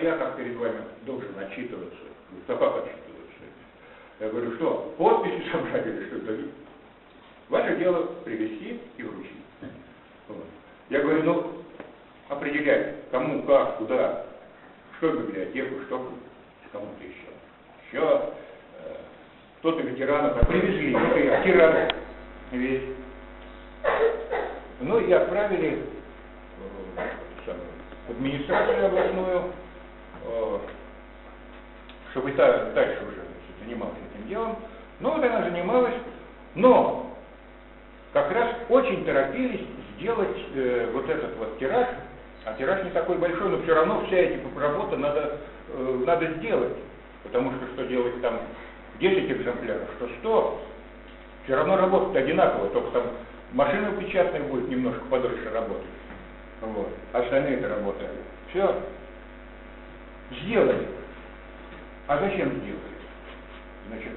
я там перед вами должен отчитываться. Да как отчитываться? Я говорю, что, подписи собрать или что-то? Ваше дело привезти и вручить. Вот. Я говорю, ну, определять, кому, как, куда, что в библиотеку, что кому-то еще. Кто-то ветеранов привезли, кто-то ветеран весь. Ну и отправили в администрацию областную, чтобы та дальше уже занималась этим делом. Ну вот она занималась, но как раз очень торопились сделать вот этот вот тираж, а тираж не такой большой, но все равно вся эта работа надо сделать, потому что делать там 10 экземпляров, что 100, все равно работать одинаково, только там машина печатная будет немножко подольше работать, вот, остальные-то работают. Все сделали. А зачем сделали? Значит,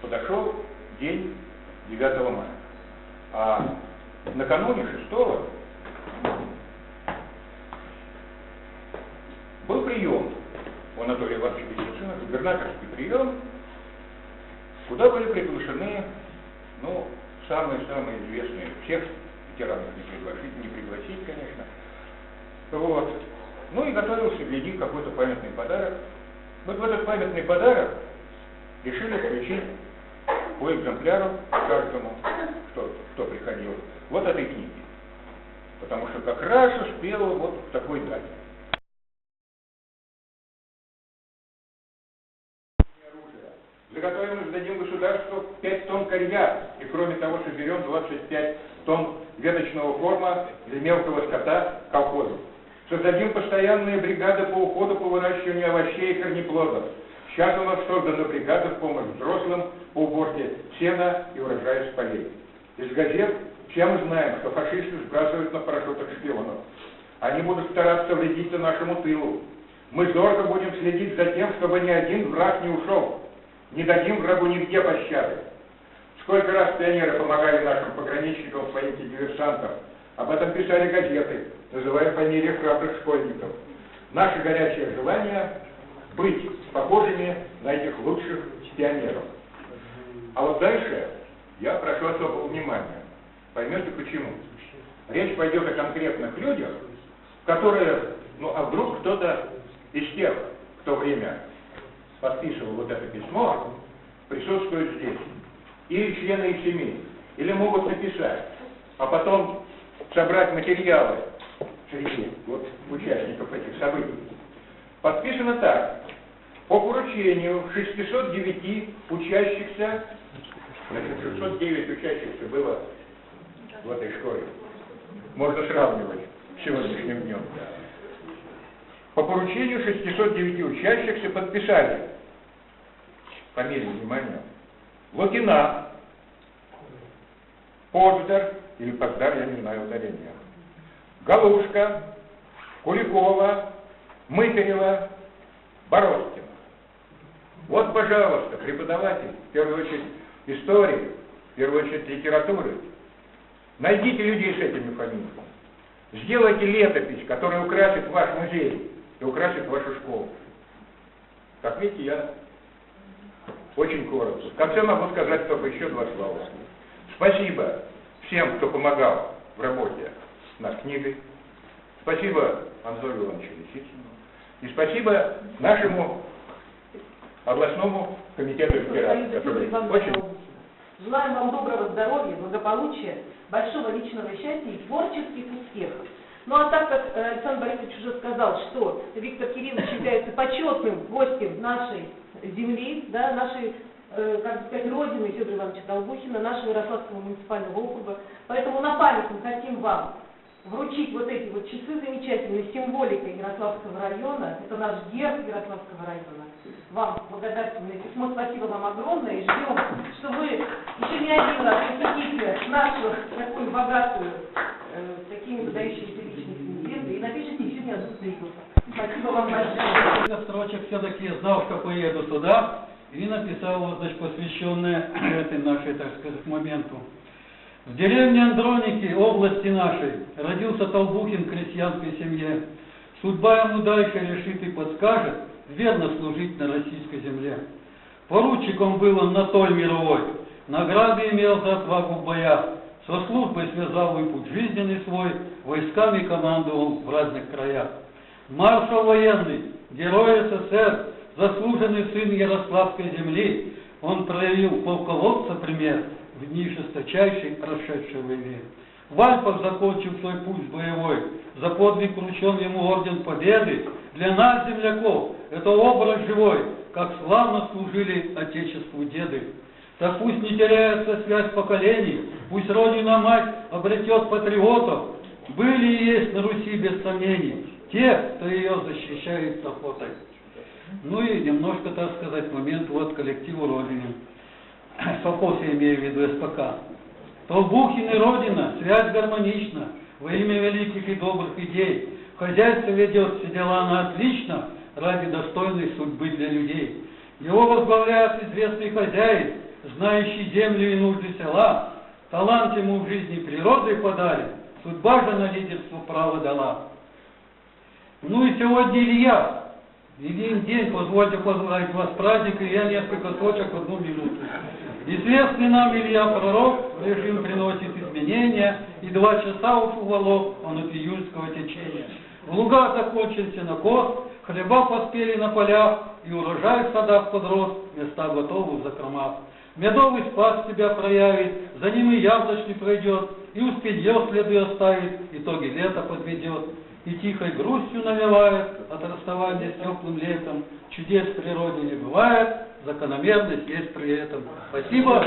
подошел день 9 мая, а накануне 6-го был прием у Анатолия Ивановича Весельчина, губернаторский прием, куда были приглашены, ну, самые-самые известные, всех ветеранов не пригласить, конечно. Вот. Ну и готовился, гляди, какой-то памятный подарок. Вот в этот памятный подарок решили включить по экземпляру каждому, кто приходил, вот этой книги. Потому что как раз успела вот в такой дате. Заготовим и сдадим государству 5 тонн корья, и кроме того соберем 25 тонн веточного корма для мелкого скота колхозов. Создадим постоянные бригады по уходу по выращиванию овощей и корнеплодов. Сейчас у нас создана бригада в помощь взрослым по уборке сена и урожая с полей. Из газет все мы знаем, что фашисты сбрасывают на парашютах шпионов. Они будут стараться вредить нашему тылу. Мы зорко будем следить за тем, чтобы ни один враг не ушел. Не дадим врагу нигде пощады. Сколько раз пионеры помогали нашим пограничникам в поимке диверсантов. Об этом писали газеты, называя фамилии храбрых школьников. Наше горячее желание быть похожими на этих лучших пионеров. А вот дальше я прошу особого внимания. Поймете почему. Речь пойдет о конкретных людях, которые, ну а вдруг кто-то из тех, в то время подписывал вот это письмо, присутствует здесь. Или члены их семей. Или могут написать, а потом собрать материалы среди вот участников этих событий. Подписано так. По поручению 609 учащихся, значит, 609 учащихся было в этой школе. Можно сравнивать с сегодняшним днем. По поручению 609 учащихся подписали фамилии, внимание, Лукина, Поздар, или Поздар, я не знаю ударения, Галушка, Куликова, Мытарева, Бородкина. Вот, пожалуйста, преподаватель, в первую очередь истории, в первую очередь литературы, найдите людей с этими фамилиями, сделайте летопись, которая украсит ваш музей и украсит вашу школу. Как видите, я очень коротко. В конце могу сказать только еще 2 слова. Спасибо всем, кто помогал в работе над книгой. Спасибо Анатолию Ивановичу Лисицыну. И спасибо нашему областному комитету ветеранов, который очень... Желаем вам доброго здоровья, благополучия, большого личного счастья и творческих успехов. Ну а так как Александр Борисович уже сказал, что Виктор Кириллович является почетным гостем нашей земли, да, нашей, как сказать, родины Федора Ивановича Долгухина, нашего Ярославского муниципального округа, поэтому на память мы хотим вам вручить вот эти вот часы замечательные, символикой Ярославского района, это наш герб Ярославского района. Вам благодарственное письмо, спасибо вам огромное, и ждем, что вы еще не один раз посетите нашу такую богатую, такими выдающимися личностями землю и напишите еще не одну книгу. Спасибо вам большое. Строчек все-таки знал, что поеду туда, и написал вот, значит, посвященное этой нашей, так сказать, моменту. В деревне Андроники, области нашей, родился Толбухин в крестьянской семье. Судьба ему дальше решит и подскажет верно служить на российской земле. Поручиком был он на той мировой, награды имел за отвагу в боях, со службой связал и путь жизненный свой, войсками командовал в разных краях. Маршал военный, герой СССР, заслуженный сын Ярославской земли, он проявил полководца пример в дни жесточайшей прошедшей войны. В Альпах закончив свой путь боевой, за подвиг вручен ему орден Победы. Для нас, земляков, это образ живой, как славно служили Отечеству деды. Так пусть не теряется связь поколений, пусть Родина-Мать обретет патриотов. Были и есть на Руси без сомнений те, кто ее защищает с охотой. Ну и немножко, так сказать, момент вот коллективу Родины. Совхоз я имею в виду СПК. Толбухин и Родина, связь гармонична, во имя великих и добрых идей. Хозяйство ведет все дела на отлично, ради достойной судьбы для людей. Его возглавляет известный хозяин, знающий землю и нужды села. Талант ему в жизни природой подарен, судьба же на лидерство право дала. Ну и сегодня Илья. Ильин день, позвольте поздравить вас с праздником, я несколько строчек в 1 минуту. Известный нам Илья пророк, режим приносит изменения, и 2 часа уж уволок он от июльского течения. В лугах закончен сенокос, хлеба поспели на полях, и урожай в садах подрос, места готовы в закромах. Медовый спас себя проявит, за ним и яблочный пройдет, и успенье следы оставит, итоги лета подведет. И тихой грустью навевает от расставания с теплым летом. Чудес в природе не бывает, закономерность есть при этом. Спасибо.